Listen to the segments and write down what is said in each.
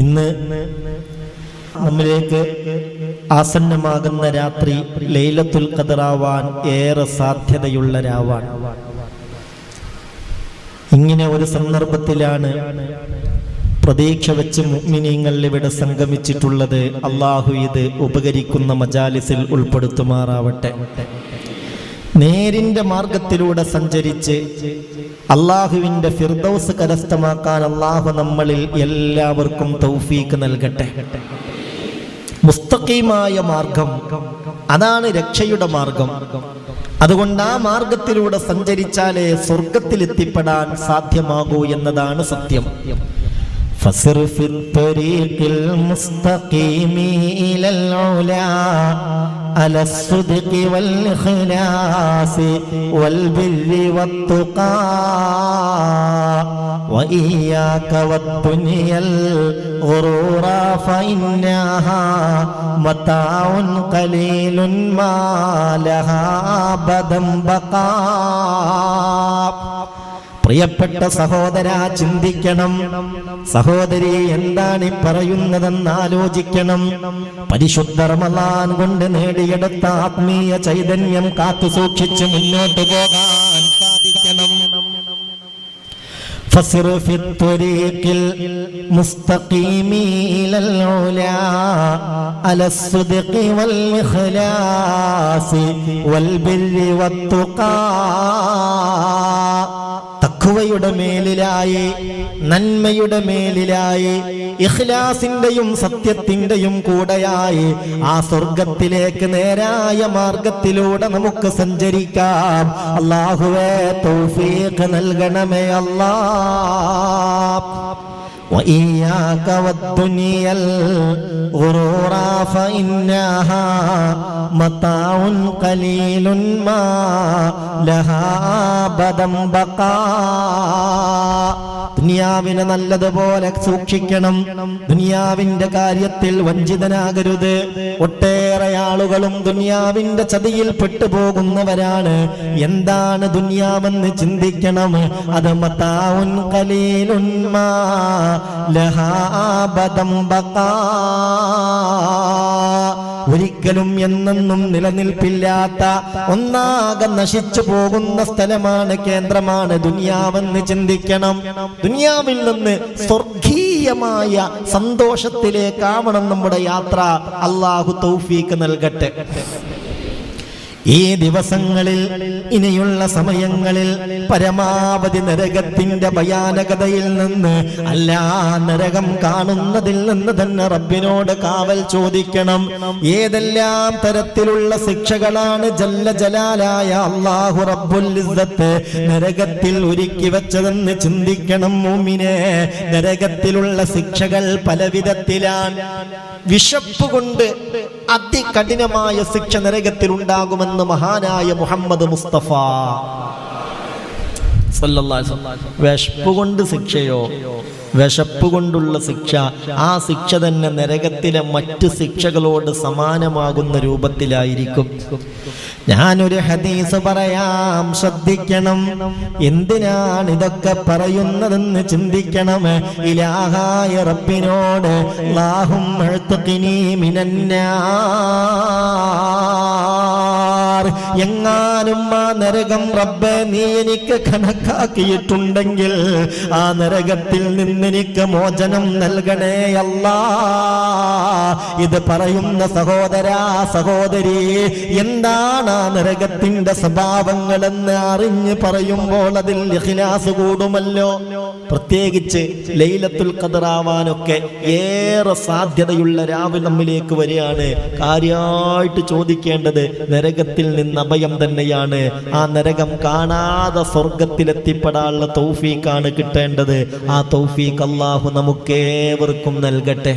ഇന്ന് നമ്മിലേക്ക് ആസന്നമാകുന്ന രാത്രി ലൈലത്തുൽ ഖദറാവാൻ ഏറെ സാധ്യതയുള്ള രാവാണ്. ഇങ്ങനെ ഒരു സന്ദർഭത്തിലാണ് പ്രതീക്ഷ വെച്ച് മുഅ്മിനീങ്ങൾ ഇവിടെ സംഗമിച്ചിട്ടുള്ളത്. അള്ളാഹു ഇത് ഉപകരിക്കുന്ന മജാലിസിൽ ഉൾപ്പെടുത്തുമാറാവട്ടെ. നേരിന്റെ മാർഗത്തിലൂടെ സഞ്ചരിച്ച് അള്ളാഹുവിന്റെ ഫിർദൗസ് കരസ്ഥമാക്കാൻ അള്ളാഹു നമ്മളിൽ എല്ലാവർക്കും തൗഫീക്ക് നൽകട്ടെ. മുസ്തഖീമായ മാർഗം, അതാണ് രക്ഷയുടെ മാർഗം. അതുകൊണ്ട് ആ മാർഗത്തിലൂടെ സഞ്ചരിച്ചാലേ സ്വർഗത്തിലെത്തിപ്പെടാൻ സാധ്യമാകൂ എന്നതാണ് സത്യം. فسر في الطريق المستقيم إلى العلا على الصدق والإخلاص والبر والتقى وإياك والدنيا الغرور فإنها متاع قليل ما لها أبدا بقاء. പ്രിയപ്പെട്ട സഹോദര, ചിന്തിക്കണം. സഹോദരി, എന്താണ് പറയുന്നതെന്ന് ആലോചിക്കണം. പരിശുദ്ധ റമളാൻ കൊണ്ട് നേടിയെടുത്ത ആത്മീയ ചൈതന്യം കാത്തു സൂക്ഷിച്ച് മുന്നോട്ട് പോകാൻ സാധിക്കണം. فسر في الطريق المستقيم إلى العلا على الصدق والإخلاص والبر والتقى. തഖ്വയുടെ മേലിലായി, നന്മയുടെ മേലിലായി, ഇഖ്ലാസിന്റെയും സത്യത്തിന്റെയും കൂടെയായി ആ സ്വർഗത്തിലേക്ക് നേരായ മാർഗത്തിലൂടെ നമുക്ക് സഞ്ചരിക്കാം. അല്ലാഹുവേ, തൗഫീഖ് നൽകണമേ അല്ലാഹ്. وإياك والدنيا الغرور فإنها متاع قليل ما لها أبدا بقاء. ദുനിയാവിനെ നല്ലതുപോലെ സൂക്ഷിക്കണം. ദുനിയാവിന്റെ കാര്യത്തിൽ വഞ്ചിതനാകരുത്. ഒട്ടേറെ ആളുകളും ദുനിയാവിന്റെ ചതിയിൽ പെട്ടുപോകുന്നവരാണ്. എന്താണ് ദുനിയാവെന്ന് ചിന്തിക്കണം. അത് മതാഉൻ ഖലീലുൻ മാ ലഹാ അബദൻ ബഖാ. ഒരിക്കലും എന്നെന്നും നിലനിൽപ്പില്ലാത്ത, ഒന്നാകെ നശിച്ചു പോകുന്ന സ്ഥലമാണ്, കേന്ദ്രമാണ് ദുനിയാവെന്ന് ചിന്തിക്കണം. ദുനിയാവിൽ നിന്ന് സ്വർഗീയമായ സന്തോഷത്തിലേക്കാവണം നമ്മുടെ യാത്ര. അല്ലാഹു തൗഫീക്ക് നൽകട്ടെ. ഈ ദിവസങ്ങളിൽ, ഇനിയുള്ള സമയങ്ങളിൽ പരമാവധി നരകത്തിന്റെ ഭയാനകതയിൽ നിന്ന്, അല്ല നരകം കാണുന്നതിൽ നിന്ന് തന്നെ റബ്ബിനോട് കാവൽ ചോദിക്കണം. ഏതെല്ലാം തരത്തിലുള്ള ശിക്ഷകളാണ് ജല്ല ജലാലായ അല്ലാഹു റബ്ബുൽ ഇസ്സത്ത് നരകത്തിൽ ഒരുക്കി വെച്ചതെന്ന് ചിന്തിക്കണം മുഅ്മിനേ. നരകത്തിലുള്ള ശിക്ഷകൾ പലവിധത്തിലാണ്. വിശപ്പ് കൊണ്ട് അതികഠിനമായ ശിക്ഷ നരകത്തിൽ ഉണ്ടാകുമെന്ന് മഹാനായ മുഹമ്മദ് മുസ്തഫ സല്ലല്ലാഹു അലൈഹി വസല്ലം. വിശപ്പ് കൊണ്ട് ശിക്ഷയോ? വിശപ്പ് കൊണ്ടുള്ള ശിക്ഷ, ആ ശിക്ഷ തന്നെ നരകത്തിലെ മറ്റ് ശിക്ഷകളോട് സമാനമാകുന്ന രൂപത്തിലായിരിക്കും. ഞാനൊരു ഹദീസ് പറയാം, ശ്രദ്ധിക്കണം. എന്തിനാണ് ഇതൊക്കെ പറയുന്നതെന്ന് ചിന്തിക്കണം. ഇലാഹായ റബ്ബിനോട് അല്ലാഹുമ്മ അഅ്തിഖ്നി മിനന്നാർ, എങ്ങാനും ആ നരകം റബ്ബേ നീ എനിക്ക് കണക്കാക്കിയിട്ടുണ്ടെങ്കിൽ ആ നരകത്തിൽ നിന്നെനിക്ക് മോചനം നൽകണേ അല്ലാ. ഇത് പറയുന്ന സഹോദരാ, സഹോദരി, എന്താണ് ആ നരകത്തിന്റെ സ്വഭാവങ്ങളെന്ന് അറിഞ്ഞ് പറയുമ്പോൾ അതിൽ ഇഖ്ലാസ് കൂടുമല്ലോ. പ്രത്യേകിച്ച് ലൈലത്തുൽ ഖദറാവാനൊക്കെ ഏറെ സാധ്യതയുള്ള രാവ് നമ്മിലേക്ക് വരികയാണ്. കാര്യമായിട്ട് ചോദിക്കേണ്ടത് നരകത്തിൽ നിന്ന് അഭയം തന്നെയാണ്. ആ നരകം കാണാതെ സ്വർഗത്തിലെത്തിപ്പെടാനുള്ള തൗഫീഖാണ് കിട്ടേണ്ടത്. ആ തൗഫീഖ് അല്ലാഹു നമുക്കേവർക്കും നൽകട്ടെ.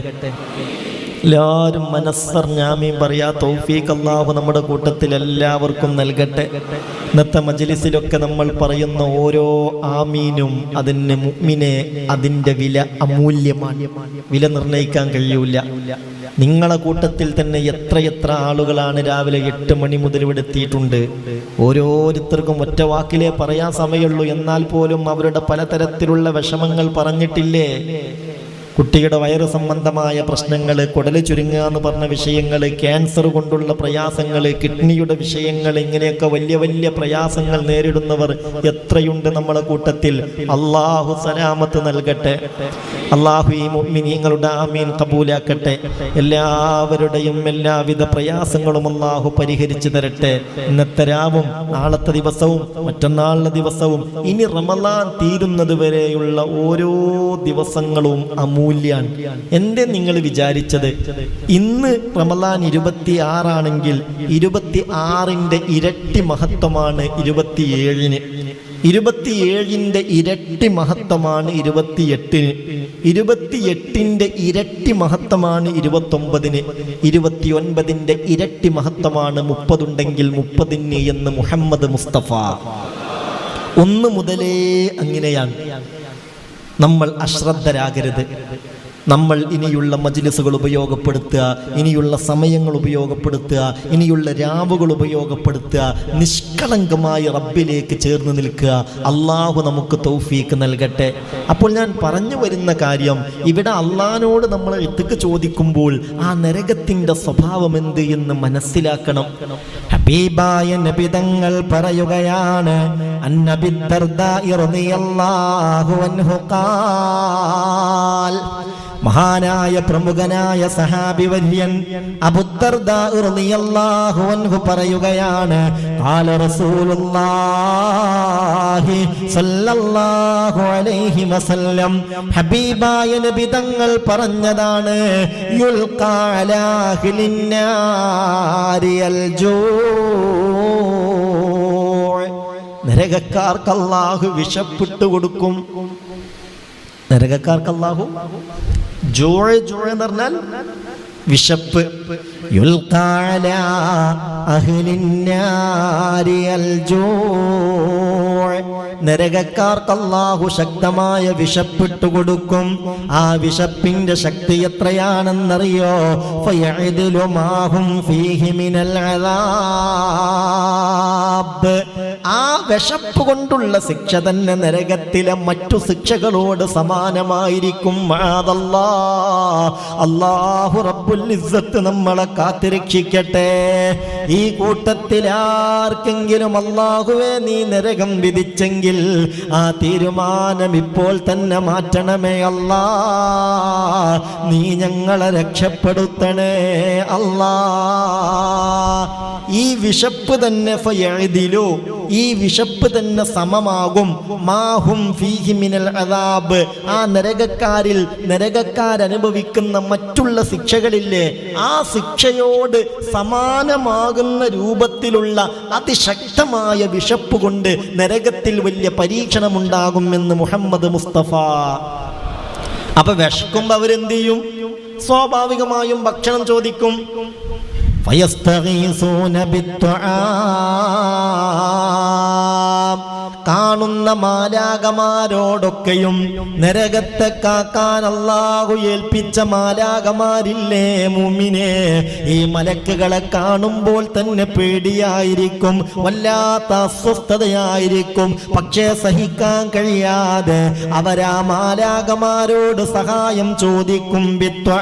എല്ലാവരും മനസ്സറിഞ്ഞാമീൻ പറയാ. തൗഫീഖ് അല്ലാഹു നമ്മുടെ കൂട്ടത്തിൽ എല്ലാവർക്കും നൽകട്ടെ. ഇന്നത്തെ മജ്ലിസിലൊക്കെ നമ്മൾ പറയുന്ന ഓരോ ആമീനും അതിന് മുഅ്മിനെ അതിൻ്റെ വില അമൂല്യമാണ്. വില നിർണ്ണയിക്കാൻ കഴിയൂല. നിങ്ങളെ കൂട്ടത്തിൽ തന്നെ എത്രയെത്ര ആളുകളാണ് രാവിലെ 8 മണി മുതൽ ഇവിടെ എത്തിയിട്ടുണ്ട്. ഓരോരുത്തർക്കും ഒറ്റ വാക്കിലേ പറയാൻ സമയമുള്ളൂ. എന്നാൽ പോലും അവരുടെ പലതരത്തിലുള്ള വിഷമങ്ങൾ പറഞ്ഞിട്ടില്ലേ? കുട്ടിയുടെ വയറ് സംബന്ധമായ പ്രശ്നങ്ങൾ, കുടല് ചുരുങ്ങുക എന്ന് പറഞ്ഞ വിഷയങ്ങൾ, ക്യാൻസർ കൊണ്ടുള്ള പ്രയാസങ്ങൾ, കിഡ്നിയുടെ വിഷയങ്ങൾ, ഇങ്ങനെയൊക്കെ വലിയ വലിയ പ്രയാസങ്ങൾ നേരിടുന്നവർ എത്രയുണ്ട് നമ്മളെ കൂട്ടത്തിൽ. അള്ളാഹു സലാമത്ത് നൽകട്ടെ. അള്ളാഹു ഈ മുഅ്മിനീങ്ങളുടെ ആമീൻ കബൂലാക്കട്ടെ. എല്ലാവരുടെയും എല്ലാവിധ പ്രയാസങ്ങളും അള്ളാഹു പരിഹരിച്ചു തരട്ടെ. ഇന്നത്തെ രാവും നാളത്തെ ദിവസവും മറ്റന്നാളിലെ ദിവസവും ഇനി റമളാൻ തീരുന്നത് വരെയുള്ള ഓരോ ദിവസങ്ങളും അമൂല്യാണ്. എന്തേ നിങ്ങൾ വിചാരിച്ചത് ഇന്ന് റമളാൻ 26 26ന്റെ ഇരട്ടി മഹത്വമാണ് 27-ന്, 27ന്റെ ഇരട്ടി മഹത്വമാണ് 28-ന്, 28ന്റെ ഇരട്ടി മഹത്വമാണ് 29-ന്, 29ന്റെ ഇരട്ടി മഹത്വമാണ് 30 ഉണ്ടെങ്കിൽ 30-ന് എന്ന് മുഹമ്മദ് മുസ്തഫ. 1 മുതലേ അങ്ങനെയാണ്. നമ്മൾ അശ്രദ്ധരാകരുത്. നമ്മൾ ഇനിയുള്ള മജ്ലിസുകൾ ഉപയോഗപ്പെടുത്തുക, ഇനിയുള്ള സമയങ്ങൾ ഉപയോഗപ്പെടുത്തുക, ഇനിയുള്ള രാവുകൾ ഉപയോഗപ്പെടുത്തുക. നിഷ്കളങ്കമായി റബ്ബിലേക്ക് ചേർന്ന് നിൽക്കുക. അള്ളാഹു നമുക്ക് തൗഫീക്ക് നൽകട്ടെ. അപ്പോൾ ഞാൻ പറഞ്ഞു വരുന്ന കാര്യം, ഇവിടെ അള്ളാഹിനോട് നമ്മൾ ഇത്തൊക്കെ ചോദിക്കുമ്പോൾ ആ നരകത്തിൻ്റെ സ്വഭാവം എന്ത് എന്ന് മനസ്സിലാക്കണം. ഹബീബായ നബി തങ്ങൾ പറയുകയാണ്, അന്നബി ദർദാഇ റളിയല്ലാഹു അൻഹു ഖാൽ, മഹാനായ പ്രമുഖനായ സഹാബി വര്യൻ അബൂ ദർദാ റളിയല്ലാഹു അൻഹു പറയുകയാണ്, ഖാല റസൂലുള്ളാഹി സ്വല്ലല്ലാഹു അലൈഹി വസല്ലം, ഹബീബായ നബി തങ്ങൾ പറഞ്ഞതാണ്, യുൽഖാ അലാ അഹ്ലിന്നാരി അൽജൂ, നരകക്കാർക്ക് അല്ലാഹു വിശപ്പിട്ട് കൊടുക്കും. നരകക്കാർക്ക് അല്ലാഹു ജോയ് എന്ന് പറഞ്ഞാൽ വിശപ്പ്. യുൽഖാ അലാ അഹ്ലിന്നാരി അൽജൂ, നരകക്കാർക്ക് അല്ലാഹു ശക്തമായ വിശപ്പിട്ട് കൊടുക്കും. ആ വിശപ്പിന്റെ ശക്തി എത്രയാണെന്നറിയോ? ഫയഅദിലു മാഹും ഫീഹി മിനൽ അദാബ്, ആ വിശപ്പ് കൊണ്ടുള്ള ശിക്ഷ തന്നെ നരകത്തിലെ മറ്റു ശിക്ഷകളോട് സമാനമായിരിക്കും. അല്ലാഹു റബ്ബുൽ ഇസ്സത്ത് നമ്മളെ കാത്തിരക്ഷിക്കട്ടെ. ഈ കൂട്ടത്തിൽ ആർക്കെങ്കിലും അല്ലാഹുവേ നീ നരകം വിധിച്ചെങ്കിൽ ആ തീരുമാനം ഇപ്പോൾ തന്നെ മാറ്റണമേ അല്ലാ. നീ ഞങ്ങളെ രക്ഷപ്പെടുത്തണേ അല്ലാ. ഈ വിശപ്പ് തന്നെ ഫയഅദിലു, ഈ വിശപ്പ് തന്നെ സമമാകും മാഹും ഫീഹി മിനൽ അദാബ്, ആ നരകക്കാരനുഭവിക്കുന്ന മറ്റുള്ള ശിക്ഷകളില്ലേ, ആ ശിക്ഷയോട് സമാനമാകുന്ന രൂപത്തിലുള്ള അതിശക്തമായ വിശപ്പ് കൊണ്ട് നരകത്തിൽ വലിയ പരീക്ഷണമുണ്ടാകുമെന്ന് മുഹമ്മദ് മുസ്തഫ. അപ്പൊ വിശക്കുമ്പോ അവരെന്ത് ചെയ്യും? സ്വാഭാവികമായും ഭക്ഷണം ചോദിക്കും. ഫയസ്തഗീസൂന ബിത്ത്ആം, കാണുന്ന മാലാകമാരോടൊക്കെയും നരകത്തെ കാക്കാൻ അല്ലാഹു ഏൽപ്പിച്ച മാലാകമാരില്ലേ മുഅ്മിനേ, ഈ മലക്കുകളെ കാണുമ്പോൾ തന്നെ പേടിയായിരിക്കും, വല്ലാത്ത അസ്വസ്ഥതയായിരിക്കും. പക്ഷേ സഹിക്കാൻ കഴിയാതെ അവരാ മാലാകമാരോട് സഹായം ചോദിക്കും. ബിത്ത്ആം,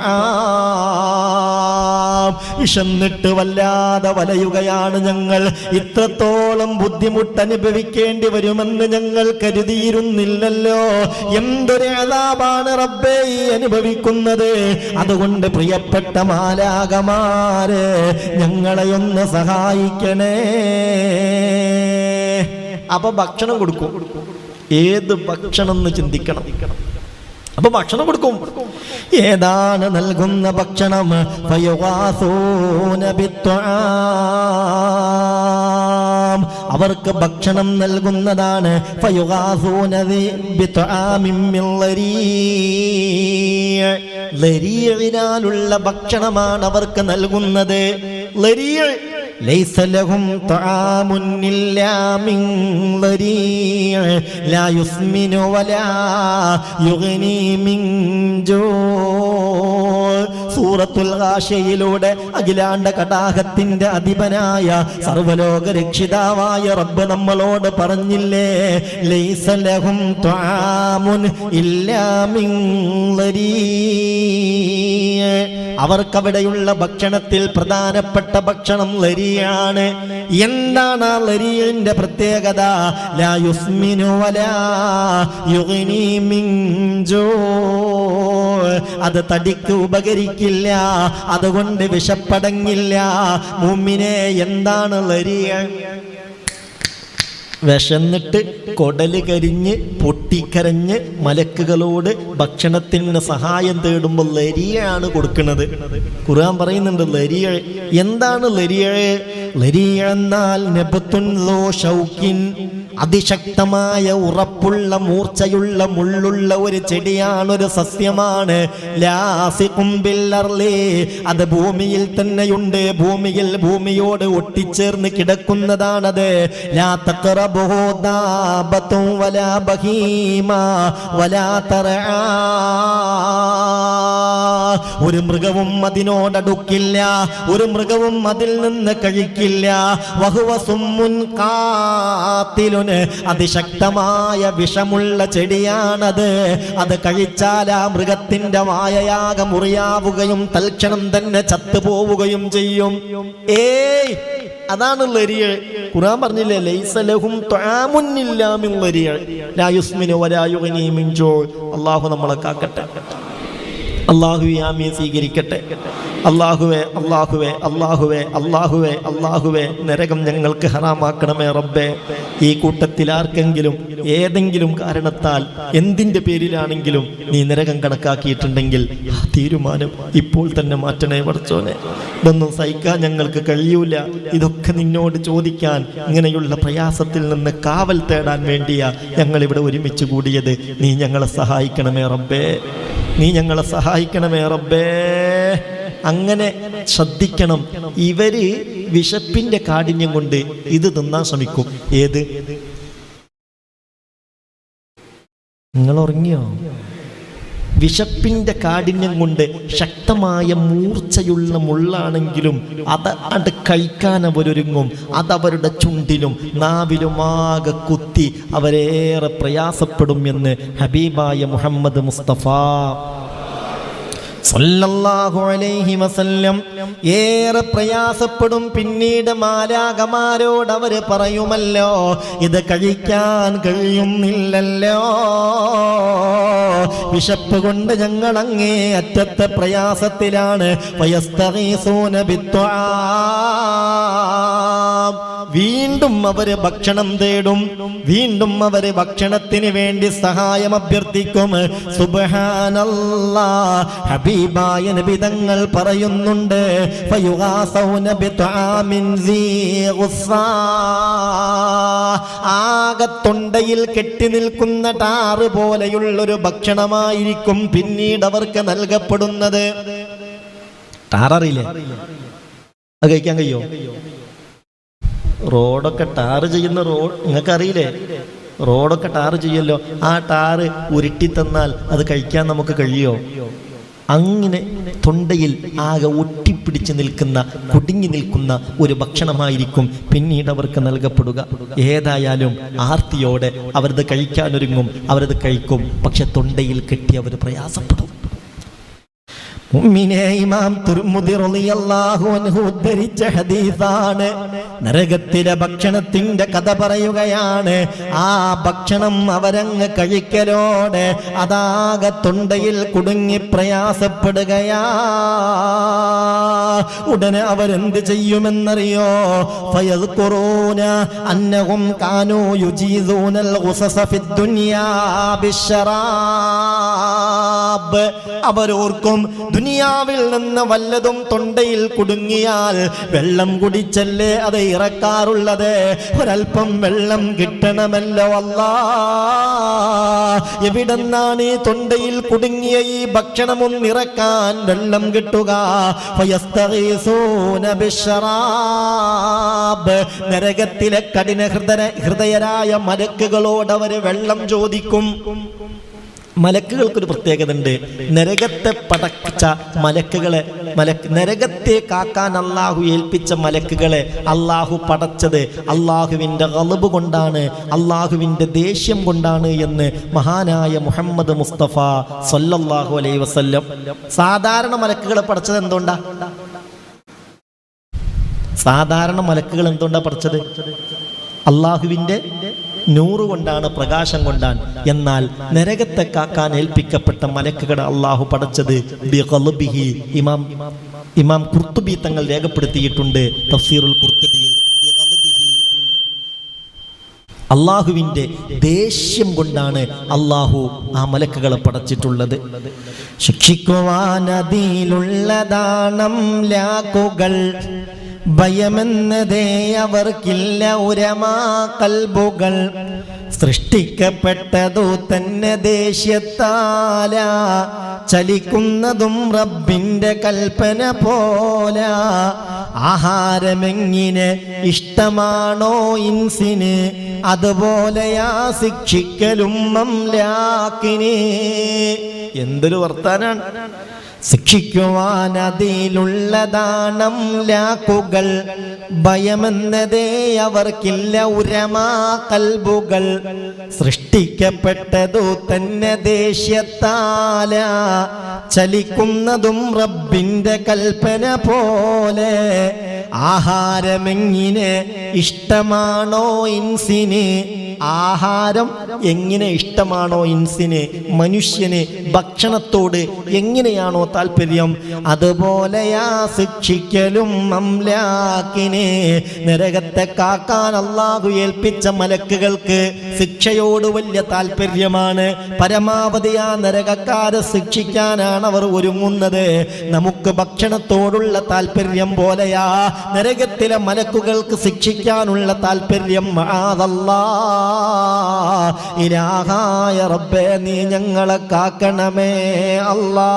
വിശന്നിട്ട് വല്ലാതെ വലയുകയാണ് ഞങ്ങൾ, ഇത്രത്തോളം ബുദ്ധിമുട്ട് അനുഭവിക്കേണ്ടി വരുമെന്ന് ഞങ്ങൾ കരുതിയിരുന്നില്ലല്ലോ. എന്തൊരു അദാബാണ് റബ്ബേ ഈ അനുഭവിക്കുന്നത്. അതുകൊണ്ട് പ്രിയപ്പെട്ട മാലാകമാരെ, ഞങ്ങളെയൊന്ന് സഹായിക്കണേ. അപ്പൊ ഭക്ഷണം കൊടുക്കും. ഏത് ഭക്ഷണം എന്ന് ചിന്തിക്കണം. അപ്പൊ ഭക്ഷണം കൊടുക്കും. ഏതാണ് നൽകുന്ന ഭക്ഷണം? ഫയഗാസൂന ബിത്ത്ആം, അവർക്ക് ഭക്ഷണം നൽകുന്നതാണ്. ഫയഗാസൂന ബിത്ത്ആമിൻ മിൻ ലരീ', ലരീഇനാലുള്ള ഭക്ഷണമാണ് അവർക്ക് നൽകുന്നത്. ലരീ' ലൈസ ലഹും തആമുൻ ഇല്ലാ മിൻ ലരീ' ലാ യുസ്മിനു വലാ യുഗ്നി മിൻ ജൂ'. സൂറത്തുൽ ഗാശിയയിലൂടെ അഖിലാണ്ട കടാഹത്തിന്റെ അധിപനായ സർവലോക രക്ഷിതാവായ റബ്ബ് നമ്മളോട് പറഞ്ഞില്ലേ, ലൈസ ലഹും തുആമുൻ ഇല്ലാ മിൻ ലരീ. അവർക്കവിടെയുള്ള ഭക്ഷണത്തിൽ പ്രധാനപ്പെട്ട ഭക്ഷണം ലരിയാണ്. എന്താണ് ആ ലരിയുടെ പ്രത്യേകത? ലാ യുസ്മിനു വലാ യുഗ്നി മിൻ ജൂ. അത് തടിക്ക് ഉപകരിക്കില്ല, അതുകൊണ്ട് വിശപ്പടങ്ങില്ല. മുഅ്മിനേ, എന്താണ് ലരിയ? വിശന്നിട്ട് കൊടല് കരിഞ്ഞ് പൊട്ടിക്കരഞ്ഞ് മലക്കുകളോട് ഭക്ഷണത്തിന് സഹായം തേടുമ്പോൾ ലരിയാണ് കൊടുക്കുന്നത്. ഖുർആൻ പറയുന്നുണ്ട് ലരിയ. എന്താണ് ലരിയ? ലരിയ എന്നാൽ നബത്തുൻ ലോ ഷൗക്കിൻ, അതിശക്തമായ ഉറപ്പുള്ള മൂർച്ചയുള്ള മുള്ളുള്ള ഒരു ചെടിയാണ്, ഒരു സസ്യമാണ്. ലാസിഖും ബിൽ അർളി, അത് ഭൂമിയിൽ തന്നെയുണ്ട്, ഭൂമിയോട് ഒട്ടിച്ചേർന്ന് കിടക്കുന്നതാണത്. ലാ തഖറബുഹു ദാബത്തുൻ വലാ ബഹീമ വലാ തർആ. ഒരു മൃഗവും അതിനോടടുക്കില്ല, ഒരു മൃഗവും അതിൽ നിന്ന് കഴിക്കില്ല. വഹുവ സുമ്മുൻ ഖാതിലുൻ, അതിശക്തമായ വിഷമുള്ള ചെടിയാണത്. അത് കഴിച്ചാൽ ആ മൃഗത്തിന്റെ വായയാകെ മുറിയാവുകയും തൽക്ഷണം തന്നെ ചത്തുപോവുകയും ചെയ്യും. അതാണ് ലരിയ. ഖുർആൻ പറഞ്ഞില്ലേ, ലൈസ ലഹും തുആമുൻ ഇല്ലാ മിൻ ലരിയ ലാ യുസ്മിനു വലാ യുഗ്നി മിൻ ജൂ. അല്ലാഹു നമ്മളെ കാക്കട്ടെ. അല്ലാഹുവേ ആമീൻ സ്വീകരിക്കട്ടെ. അല്ലാഹുവേ അല്ലാഹുവേ അല്ലാഹുവേ അല്ലാഹുവേ അല്ലാഹുവേ നരകം ഞങ്ങൾക്ക് ഹറാമാക്കണമേ റബ്ബേ. ഈ കൂട്ടത്തിൽ ആർക്കെങ്കിലും ഏതെങ്കിലും കാരണത്താൽ എന്തിൻ്റെ പേരിലാണെങ്കിലും നീ നരകം കണക്കാക്കിയിട്ടുണ്ടെങ്കിൽ ആ തീരുമാനം ഇപ്പോൾ തന്നെ മാറ്റണേ പടച്ചോനെ. ഇതൊന്നും സഹിക്കാൻ ഞങ്ങൾക്ക് കഴിയൂല. ഇതൊക്കെ നിന്നോട് ചോദിക്കാൻ, ഇങ്ങനെയുള്ള പ്രയാസത്തിൽ നിന്ന് കാവൽ തേടാൻ വേണ്ടിയാ ഞങ്ങളിവിടെ ഒരുമിച്ച് കൂടിയത്. നീ ഞങ്ങളെ സഹായിക്കണമേ റബ്ബേ, നീ ഞങ്ങളെ സഹായിക്കണമേ റബ്ബേ. അങ്ങനെ ശ്രദ്ധിക്കണം. ഇവര് വിശപ്പിന്റെ കാഠിന്യം കൊണ്ട് ഇത് തിന്നാൻ ശ്രമിക്കും. ഏത്? നിങ്ങൾ ഉറങ്ങിയോ? വിശപ്പിന്റെ കാഠിന്യം കൊണ്ട് ശക്തമായ മൂർച്ചയുള്ള മുള്ളാണെങ്കിലും അത് കഴിക്കാൻ അവരൊരുങ്ങും. അതവരുടെ ചുണ്ടിലും നാവിലുമാകെ കുത്തി അവരേറെ പ്രയാസപ്പെടും എന്ന് ഹബീബായ മുഹമ്മദ് മുസ്തഫ സല്ലല്ലാഹു അലൈഹി വസല്ലം ഏറെ പ്രയാസപ്പെടും. പിന്നീട് മാലാഖമാരോട് അവര് പറയുമല്ലോ, ഇത് കഴിക്കാൻ കഴിയുന്നില്ലല്ലോ, വിശപ്പ് കൊണ്ട് ഞങ്ങൾ അങ്ങേ അറ്റത്തെ പ്രയാസത്തിലാണ്. വയസ്തഗീസൂന ബിത്ത്വാം. വീണ്ടും അവര് ഭക്ഷണം തേടും, വീണ്ടും അവര് ഭക്ഷണത്തിന് വേണ്ടി സഹായം അഭ്യർത്ഥിക്കും. സുബ്ഹാനല്ലാഹ്, ഹബീബായ നബി തങ്ങൾ പറയുന്നുണ്ട്, ഫയുഗാസൗന ബിത്വാമിൻ സീ ഗുസ്സാ. ആകെ തൊണ്ടയിൽ കെട്ടി നിൽക്കുന്ന ടാറ് പോലെയുള്ളൊരു ഭക്ഷണമായിരിക്കും പിന്നീട് അവർക്ക് നൽകപ്പെടുന്നത്. ടാററിയില്ലേ? അത് കഴിക്കാൻ കഴിയോ? റോഡൊക്കെ ടാറ് ചെയ്യുന്ന റോഡ് നിങ്ങൾക്കറിയില്ലേ? റോഡൊക്കെ ടാറ് ചെയ്യല്ലോ. ആ ടാറ് ഉരുട്ടി തന്നാൽ അത് കഴിക്കാൻ നമുക്ക് കഴിയോ? അങ്ങനെ തൊണ്ടയിൽ ആകെ ഒട്ടിപ്പിടിച്ച് നിൽക്കുന്ന, കുടുങ്ങി നിൽക്കുന്ന ഒരു ഭക്ഷണമായിരിക്കും പിന്നീട് അവർക്ക് നൽകപ്പെടുക. ഏതായാലും ആർത്തിയോടെ അവരത് കഴിക്കാനൊരുങ്ങും, അവരത് കഴിക്കും. പക്ഷെ തൊണ്ടയിൽ കെട്ടി അവർ പ്രയാസപ്പെടും. മുഅ്മിനേ, ഇമാം തുർമുദി റളിയല്ലാഹു അൻഹു ഉദ്ധരിച്ച ഹദീസാണ്. നരകത്തിലെ ഭക്ഷണത്തിന്റെ കഥ പറയുകയാണ്. ആ ഭക്ഷണം അവരങ്ങ് കഴിക്കലോടെ അതാകെ തൊണ്ടയിൽ കുടുങ്ങി പ്രയാസപ്പെടുകയാ. ഉടനെ അവരെന്ത് ചെയ്യുമെന്നറിയോ? ഫയദ്കുറൂന അന്നഹും കാനൂ യുജീദൂനൽ ഗുസസ ഫിദ്ദുനിയാ ബിശ്ശറാബ്. അവരോർക്കും, ദുനിയാവിൽ നിന്ന് വല്ലതും തൊണ്ടയിൽ കുടുങ്ങിയാൽ വെള്ളം കുടിച്ചല്ലേ അത് ഇറക്കാറുള്ളത്, ഒരൽപ്പം വെള്ളം കിട്ടണമല്ലോ. അല്ലാഹ്, എവിടെന്നാണ് ഈ തൊണ്ടയിൽ കുടുങ്ങിയ ഈ ഭക്ഷണമൊന്നിറക്കാൻ വെള്ളം കിട്ടുക? ഫയസ്തഗീസൂന ബിശ്ശറാബ്. നരകത്തിലെ കഠിന ഹൃദയരായ മലക്കുകളോട് അവര് വെള്ളം ചോദിക്കും. മലക്കുകൾക്കൊരു പ്രത്യേകത ഉണ്ട്. നരകത്തെ പടച്ച മലക്കുകളെ നരകത്തെ കാക്കാൻ അള്ളാഹു ഏൽപ്പിച്ച മലക്കുകളെ അള്ളാഹു പടച്ചത് അള്ളാഹുവിൻ്റെ ഗളബ് കൊണ്ടാണ്, അള്ളാഹുവിൻ്റെ ദേഷ്യം കൊണ്ടാണ് എന്ന് മഹാനായ മുഹമ്മദ് മുസ്തഫ സല്ലല്ലാഹു അലൈഹി വസല്ലം. സാധാരണ മലക്കുകളെ പടച്ചത് എന്തുകൊണ്ടാ? സാധാരണ മലക്കുകൾ എന്തുകൊണ്ടാ പടച്ചത്? അള്ളാഹുവിൻ്റെ നൂറ് കൊണ്ടാണ്, പ്രകാശം കൊണ്ടാണ്. എന്നാൽ നരകത്തെ കാക്കാൻ ഏൽപ്പിക്കപ്പെട്ട മലക്കുകളെ അള്ളാഹു പടച്ചത് ബിഗളബിഹി. ഇമാം ഖുർത്തുബി തങ്ങൾ രേഖപ്പെടുത്തിയിട്ടുണ്ട് തഫ്സീറുൽ ഖുർത്തുബിയിൽ. അള്ളാഹുവിൻ്റെ ദേഷ്യം കൊണ്ടാണ് അള്ളാഹു ആ മലക്കുകളെ പടച്ചിട്ടുള്ളത്. ശിക്ഷിക്കുവാനതിയിലുള്ളതാണം ലാക്കുകൾ, ഭയമെന്നതേ അവർക്കില്ല ഉരമാ കൽബുകൾ. സൃഷ്ടിക്കപ്പെട്ടതു തന്നെ ദേഷ്യത്താല, ചലിക്കുന്നതും റബ്ബിൻ്റെ കൽപ്പന പോല. ആഹാരമെങ്ങിനെ ഇഷ്ടമാണോ ഇൻസിന്, അതുപോലെയാ ശിക്ഷിക്കലും അംലാക്കിന്. എന്തൊരു വർത്താനാണ്! ശിക്ഷിക്കുവാനതിയിലുള്ളതാണം ലാക്കുകൾ, ഭയമെന്നതേ അവർക്കില്ല ഉരമാ കൽബുകൾ. സൃഷ്ടിക്കപ്പെട്ടതു തന്നെ ദേഷ്യത്താല, ചലിക്കുന്നതും റബ്ബിൻ്റെ കൽപ്പന പോലെ. ആഹാരമെങ്ങിനെ ഇഷ്ടമാണോ ഇൻസിന്, ആഹാരം എങ്ങനെ ഇഷ്ടമാണോ ഇൻസിന്, മനുഷ്യന് ഭക്ഷണത്തോട് എങ്ങനെയാണോ താല്പര്യം, അതുപോലെയാ ശിക്ഷിക്കലും അംലാക്കിന്. നരകത്തെ കാക്കാൻ അള്ളാഹു ഏൽപ്പിച്ച മലക്കുകൾക്ക് ശിക്ഷയോട് വലിയ താല്പര്യമാണ്. പരമാവധി ആ നരകക്കാരെ ശിക്ഷിക്കാനാണ് അവർ ഒരുങ്ങുന്നത്. നമുക്ക് ഭക്ഷണത്തോടുള്ള താല്പര്യം പോലെയാ നരകത്തിലെ മലക്കുകൾക്ക് ശിക്ഷിക്കാനുള്ള താല്പര്യം. ഇലാഹായ റബ്ബേ, നീ ഞങ്ങളെ കാക്കണമേ അല്ലാ.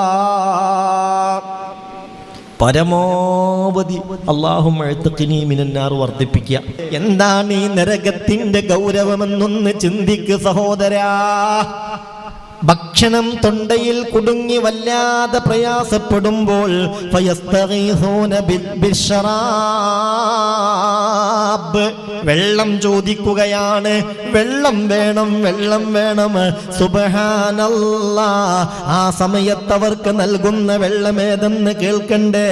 പരമാവധി അല്ലാഹുമ്മ ഇഅ്തിഖ്നി മിനന്നാർ വർദ്ധിപ്പിക്കുക. എന്താണ് ഈ നരകത്തിന്റെ ഗൗരവമെന്നൊന്ന് ചിന്തിക്ക് സഹോദരാ. ഭക്ഷണം തൊണ്ടയിൽ കുടുങ്ങി വല്ലാതെ പ്രയാസപ്പെടുമ്പോൾ വെള്ളം ചോദിക്കുകയാണ്. വെള്ളം വേണം, വെള്ളം വേണം. സുബ്ഹാനല്ലാഹ്, ആ സമയത്ത് അവർക്ക് നൽകുന്ന വെള്ളമേതെന്ന് കേൾക്കണ്ടേ?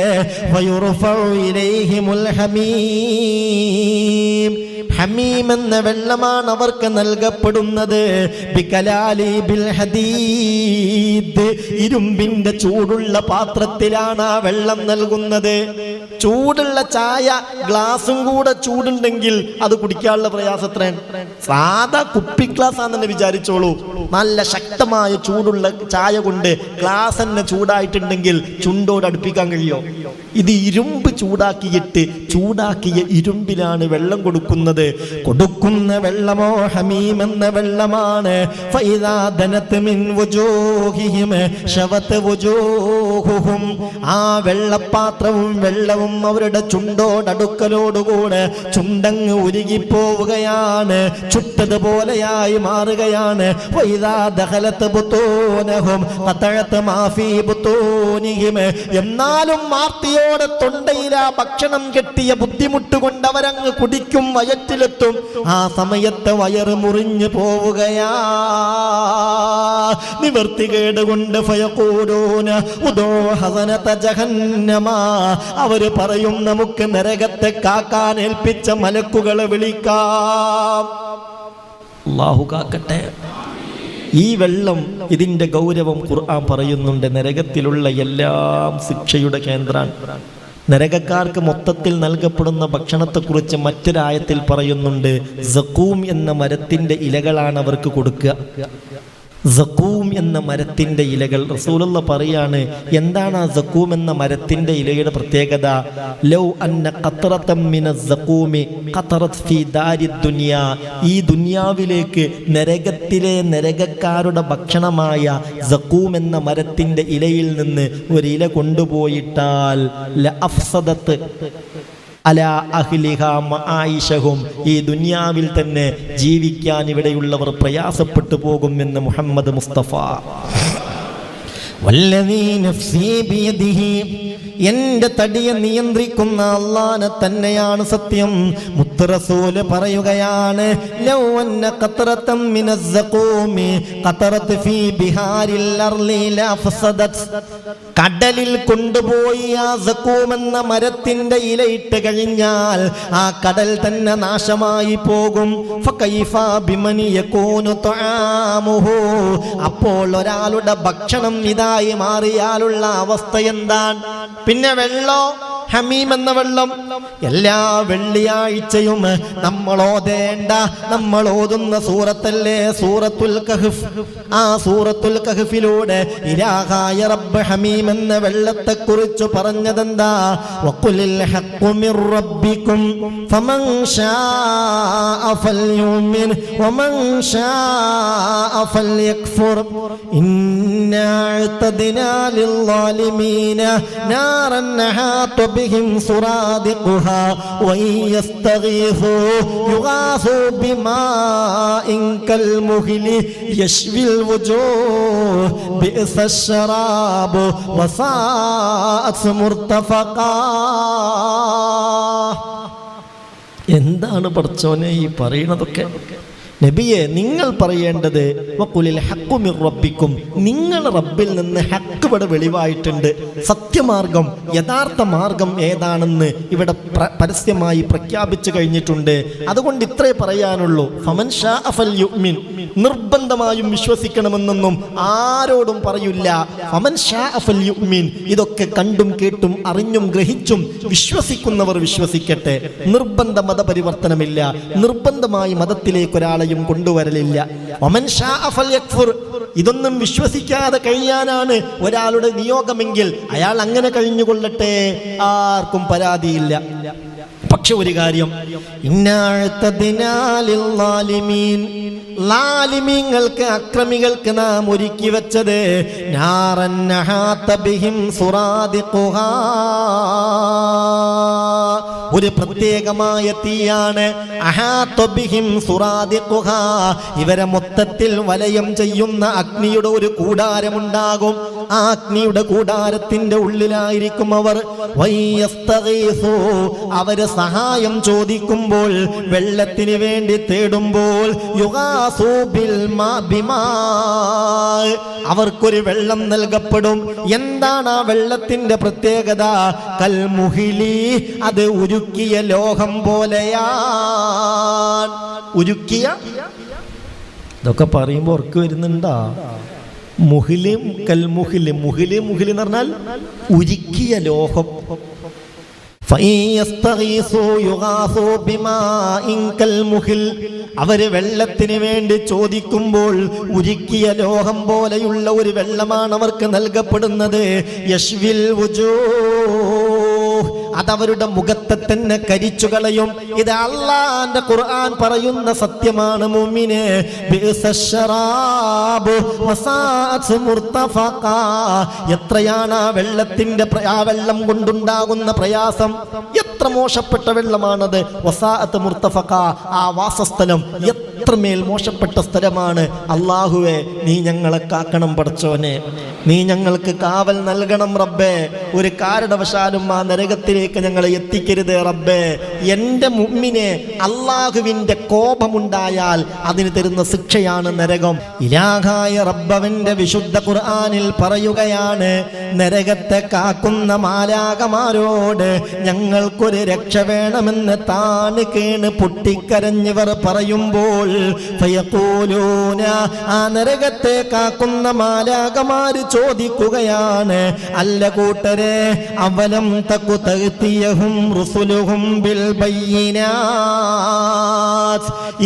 ഹമീം എന്ന വെള്ളമാണ് അവർക്ക് നൽകപ്പെടുന്നത്. ഇരുമ്പിന്റെ ചൂടുള്ള പാത്രത്തിലാണ് ആ വെള്ളം നൽകുന്നത്. ചൂടുള്ള ചായ ഗ്ലാസും കൂടെ ചൂടുണ്ടെങ്കിൽ അത് കുടിക്കാനുള്ള പ്രയാസം എത്രയാണ്? സാധാ കുപ്പി ഗ്ലാസ് ആണെന്ന് വിചാരിച്ചോളൂ. നല്ല ശക്തമായ ചൂടുള്ള ചായ കൊണ്ട് ഗ്ലാസ് തന്നെ ചൂടായിട്ടുണ്ടെങ്കിൽ ചുണ്ടോട് അടുപ്പിക്കാൻ കഴിയോ? ഇത് ഇരുമ്പ് ചൂടാക്കിയ ഇരുമ്പിലാണ് വെള്ളം കൊടുക്കുന്നത്. കൊടുക്കുന്ന വെള്ളമോ ഹമീം എന്ന വെള്ളമാണ്. ആ വെള്ളപ്പാത്രവും വെള്ളവും അവരുടെ ചുണ്ടോടടുക്കലോടുകൂടെ ചുണ്ടങ്ങ് ഉരുകിപ്പോവുകയാണ്, ചുട്ടതുപോലെയായി മാറുകയാണ്. എന്നാലും മാർത്തിയോടെ തൊണ്ടയിൽ ആ ഭക്ഷണം കെട്ടിയ ബുദ്ധിമുട്ട് കൊണ്ട് അവരങ്ങ് കുടിക്കും, വയറ്റിലെത്തും. ആ സമയത്ത് വയറ് മുറിഞ്ഞു പോവുകയാ. നിവർത്തികേട് കൊണ്ട് അവര് പറയും, നമുക്ക് നരകത്തെ കാക്കാൻ ഏൽപ്പിച്ച മലക്കുകളെ വിളിക്കാം. അല്ലാഹു കാക്കട്ടെ. ഈ വെള്ളം, ഇതിന്റെ ഗൗരവം ഖുർആൻ പറയുന്നുണ്ട്. നരകത്തിലുള്ള എല്ലാം ശിക്ഷയുടെ കേന്ദ്രമാണ്. നരകക്കാർക്ക് മൊത്തത്തിൽ നൽകപ്പെടുന്ന ഭക്ഷണത്തെക്കുറിച്ച് മറ്റൊരായത്തിൽ പറയുന്നുണ്ട്, സഖൂം എന്ന മരത്തിന്റെ ഇലകളാണ് അവർക്ക് കൊടുക്കുക. സഖൂം എന്ന മരത്തിന്റെ ഇലകൾ. റസൂലുള്ള പറയാണ്, എന്താണ് ആ സഖൂം എന്ന മരത്തിന്റെ ഇലയുടെ പ്രത്യേകത? ലൗ അന്ന ഖത്രതൻ മിനസ് സഖൂമി ഖതറത് ഫീ ദാരിദ് ദുനിയാ. ഈ ദുനിയാവിലേക്ക് നരകത്തിലെ നരകക്കാരുടെ ഭക്ഷണമായ സഖൂം എന്ന മരത്തിന്റെ ഇലയിൽ നിന്ന് ഒരു ഇല കൊണ്ടുപോയിട്ടാൽ ലഅഫ്സദത് അലാ അഹ്ലിഹാ മആയിശഹും. ഈ ദുനിയാവിൽ തന്നെ ജീവിക്കാൻ ഇവിടെയുള്ളവർ പ്രയാസപ്പെട്ടു പോകുമെന്ന് മുഹമ്മദ് മുസ്തഫ. വല്ലദീ നഫ്സീ ബിയദിഹി, എന്റെ തടിയെ നിയന്ത്രിക്കുന്ന അല്ലാഹനെ തന്നെയാണ് സത്യം. മുത്ത് റസൂല് പറയുകയാണ്, ലൗ അന്ന ഖത്രതൻ മിനസ് സഖൂമി ഖതറത് ഫീ ബിഹാരിൽ അർളി ലഫസദത്, കടലിൽ കൊണ്ടുപോയി ആ സഖൂം എന്ന മരത്തിന്റെ ഇലയിട്ട് കഴിഞ്ഞാൽ ആ കടൽ തന്നെ നാശമായി പോകും. ഫകൈഫ ബിമൻ യകൂനു തആമുഹു, അപ്പോൾ ഒരാളുടെ ഭക്ഷണം ഇതായി മാറിയാലുള്ള അവസ്ഥ എന്താണ്? പിന്നെ വെള്ളം, ഹമീം എന്ന വെള്ളം എല്ലാ വെള്ളിയാഴ്ചയും നമ്മൾ ഓതുന്ന സൂറത്തല്ലേ സൂറത്തുൽ കഹ്ഫ്. ആ സൂറത്തുൽ കഹ്ഫിലൂടെ ഇലാഹായ റബ്ബ് ഹമീം എന്ന വെള്ളത്തെ കുറിച്ച് പറഞ്ഞതെന്താ? വഖുലിൽ ഹഖ്ഖു മിർ റബ്ബിക്കും ഫമൻ ശാഅ ഫൽയുമിൻ വമൻ ശാഅ ഫൽയക്ഫുർ ഇന്നാ അഅ്തദ്നാ ലിൽളാലിമീന നാറൻ അഹാത ബിഹിം സുറാദിഖുഹാ വഇൻ യസ്തഗീസൂ യുഗാസൂ ബിമാഇൻ കൽമുഹ്ലി യശ്വിൽ വുജൂഹ് ബിഅസശ് ശറാബ് വസാഅത് മുർതഫഖാ. എന്താണ് പടച്ചോനെ ഈ പറയുന്നതൊക്കെ? നബിയെ, നിങ്ങൾ പറയേണ്ടത് വഖുലിൽ ഹഖ്ഖു മിർ റബ്ബിക്കും, നിങ്ങൾ റബ്ബിൽ നിന്ന് ഹഖ് ഇവിടെ വെളിവായിട്ടുണ്ട്. സത്യമാർഗം, യഥാർത്ഥ മാർഗം ഏതാണെന്ന് ഇവിടെ പരസ്യമായി പ്രഖ്യാപിച്ചു കഴിഞ്ഞിട്ടുണ്ട്. അതുകൊണ്ട് ഇത്രേ പറയാനുള്ളൂ. ഫമൻ ശാഅ ഫൽയുമിൻ, നിർബന്ധമായും വിശ്വസിക്കണമെന്നൊന്നും ആരോടും പറയില്ല. ഫമൻ ശാഅ ഫൽയുമിൻ, ഇതൊക്കെ കണ്ടും കേട്ടും അറിഞ്ഞും ഗ്രഹിച്ചും വിശ്വസിക്കുന്നവർ വിശ്വസിക്കട്ടെ. നിർബന്ധ മതപരിവർത്തനമില്ല, നിർബന്ധമായി മതത്തിലേക്ക് ഒരാളെ കൊണ്ടുവരലില്ല. വമൻ ശാഅ ഫൽയക്ഫുർ, ഇതൊന്നും വിശ്വസിക്കാതെ കഴിയാനാണ് ഒരാളുടെ നിയോഗമെങ്കിൽ അയാൾ അങ്ങനെ കഴിഞ്ഞുകൊള്ളട്ടെ, ആർക്കും പരാതിയില്ല. പക്ഷെ ഒരു കാര്യം, ലാലിമീങ്ങൾക്ക്, അക്രമികൾക്ക് നാം ഒരുക്കി വെച്ചത് നാറൻ അഹാത ബിഹിം സുറാദിഖുഹാ, ഒരു പ്രത്യേകമായ തീയാണ്. അഹാത ബിഹിം സുറാദിഖുഹാ, ഇവരെ മൊത്തത്തിൽ വലയം ചെയ്യുന്ന അഗ്നിയുടെ ഒരു കൂടാരമുണ്ടാകും. ആ അഗ്നിയുടെ കൂടാരത്തിന്റെ ഉള്ളിലായിരിക്കും അവർ. വയസ്തഗീസു, അവര് സഹായം ചോദിക്കുമ്പോൾ, വെള്ളത്തിന് വേണ്ടി തേടുമ്പോൾ, യുഗാസു ബിമാ, അവർക്കൊരു വെള്ളം നൽകപ്പെടും. എന്താണ് ആ വെള്ളത്തിന്റെ പ്രത്യേകത? കൽമുഹിലി, അത് ഉരുക്കിയ ലോഹം പോലെയാണ്. ഉരുക്കിയ, ഇതൊക്കെ പറയുമ്പോൾ ഓർക്ക് വരുന്നുണ്ടാ? മുഹില് കൽമുഹില്, മുഹില് മുഹില് എന്ന് പറഞ്ഞാൽ ഉരുക്കിയ ലോഹം. അവര് വെള്ളത്തിന് വേണ്ടി ചോദിക്കുമ്പോൾ ഉരുക്കിയ ലോഹം പോലെയുള്ള ഒരു വെള്ളമാണ് അവർക്ക് നൽകപ്പെടുന്നത്. യശ്വിൽ വുജൂഹ്, അതവരുടെ മുഖത്തെ തന്നെ കരിച്ചു കളയും. ഇത് അല്ലാഹുവിന്റെ ഖുർആൻ പറയുന്ന സത്യമാണ് മുഅ്മിനേ. ബിഅസശറാബ് വസാഅത് മുർതഫഖാ, എത്രയാണ് ആ വെള്ളത്തിന്റെ ആ വെള്ളം കൊണ്ടുണ്ടാകുന്ന പ്രയാസം, എത്ര മോശപ്പെട്ട വെള്ളമാണത്. വസാഅത്ത് മുർതഫഖാ, ആ വാസസ്ഥലം എത്രമേൽ മോശപ്പെട്ട സ്ഥലമാണ്. അല്ലാഹുവേ, നീ ഞങ്ങളെ കാക്കണം പടച്ചോനെ, നീ ഞങ്ങൾക്ക് കാവൽ നൽകണം റബ്ബേ. ഒരു കാരണവശാലും ആ നരകത്തിലേക്ക് ഞങ്ങളെ എത്തിക്കരുത് റബ്ബേ. എൻ്റെ മുഅ്മിനെ, അല്ലാഹുവിൻ്റെ കോപമുണ്ടായാൽ അതിന് തരുന്ന ശിക്ഷയാണ് നരകം. ഇലാഹായ റബ്ബവന്റെ വിശുദ്ധ ഖുർആനിൽ പറയുകയാണ്, നരകത്തെ കാക്കുന്ന മാലാകമാരോട് ഞങ്ങൾക്കൊരു രക്ഷ വേണമെന്ന് താണു കേണ് പൊട്ടിക്കരഞ്ഞവർ പറയുമ്പോൾ, ഫയഖൂലൂന, ആ നരകത്തെ കാക്കുന്ന മാലാകമാര് ചോദിക്കുകയാണ്, അല്ല കൂട്ടരെ, അവലം തകു തഅ്തിയഹും റുസുലുഹും ബിൽ ബയ്യിനാത്ത്,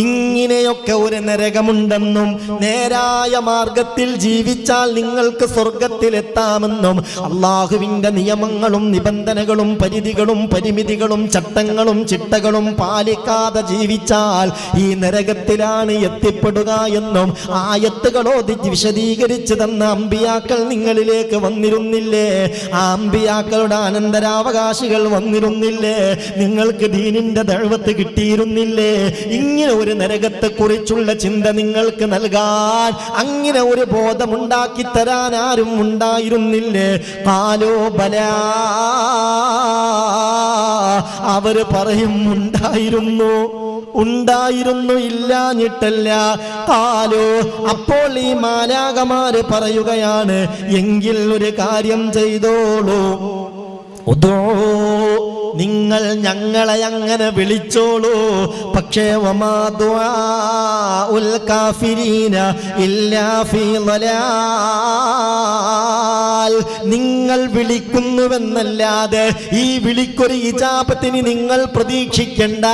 ഇങ്ങനെയൊക്കെ ഒരു നരകമുണ്ടെന്നും നേരായ മാർഗത്തിൽ ജീവിച്ചാൽ നിങ്ങൾക്ക് സ്വർഗത്തിലെത്താമെന്നും അള്ളാഹുവിന്റെ നിയമങ്ങളും നിബന്ധനകളും പരിധികളും പരിമിതികളും വിധികളും ചട്ടങ്ങളും ചിട്ടകളും പാലിക്കാതെ ജീവിച്ചാൽ ഈ നരകത്തിലാണ് എത്തിപ്പെടുക എന്നും ആയത്തുകളോ വിശദീകരിച്ചു തന്ന അമ്പിയാക്കൾ നിങ്ങളിലേക്ക് വന്നിരുന്നില്ലേ? ആ അമ്പിയാക്കളുടെ അനന്തരാവകാശികൾ വന്നിരുന്നില്ലേ? നിങ്ങൾക്ക് ദീനിന്റെ ദഅവത്ത് കിട്ടിയിരുന്നില്ലേ? ഇങ്ങനെ ഒരു നരകത്തെ കുറിച്ചുള്ള ചിന്ത നിങ്ങൾക്ക് നൽകാൻ, അങ്ങനെ ഒരു ബോധമുണ്ടാക്കി തരാൻ ആരും ഉണ്ടായിരുന്നില്ലേ? ഖാലൂ ബലാ, അവര് പറയും ഉണ്ടായിരുന്നു ഇല്ലാഞ്ഞിട്ടല്ല. ഖാലൂ, അപ്പോൾ ഈ മാലാഖമാര് പറയുകയാണ്, എങ്കിൽ ഒരു കാര്യം ചെയ്തോളൂ, നിങ്ങൾ ഞങ്ങളെ അങ്ങനെ വിളിച്ചോളൂ. പക്ഷേ വമാ ദുആഉൽ കാഫിരീന ഇല്ലാ ഫീ ളലാൽ, നിങ്ങൾ വിളിക്കുന്നുവെന്നല്ലാതെ ഈ വിളിക്കൊരു ഇജാബത്തിന് നിങ്ങൾ പ്രതീക്ഷിക്കണ്ട.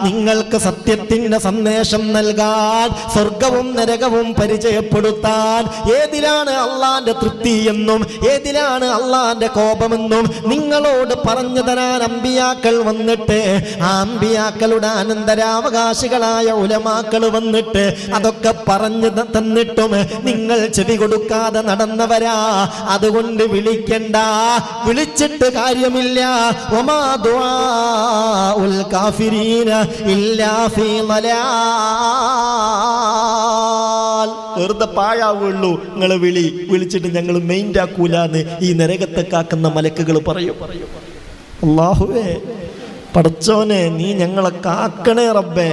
നിങ്ങൾക്ക് സത്യത്തിന്റെ സന്ദേശം നൽകാൻ, സ്വർഗവും നരകവും പരിചയപ്പെടുത്താൻ, ഏതിലാണ് അള്ളാന്റെ തൃപ്തി എന്നും ഏതിലാണ് അള്ളാന്റെ കോപമെന്നും നിങ്ങളോട് പറഞ്ഞു തരാൻ അമ്പിയാക്കൾ വന്നിട്ട്, ആ അമ്പിയാക്കളുടെ അനന്തരാവകാശികളായ ഉലമാക്കൾ വന്നിട്ട് അതൊക്കെ പറഞ്ഞു തന്നിട്ടും നിങ്ങൾ ചെവി കൊടുക്കാതെ നടന്നവരാ. അതുകൊണ്ട് വിളിക്കണ്ട, വിളിച്ചിട്ട് കാര്യമില്ല. വമാ ദുആഉൽ കാഫിരീന ഇല്ലാ ഫീ ളലാൽ, വെറുതെ പാഴാവുള്ളൂ നിങ്ങളെ വിളിച്ചിട്ട് ഞങ്ങൾ മെയിൻ്റെ ആക്കൂലാന്ന് ഈ നരകത്തെ കാക്കുന്ന മലക്കുകൾ പറയും. അല്ലാഹുവേ, പടച്ചോനെ, നീ ഞങ്ങളെ കാക്കണേ റബ്ബേ,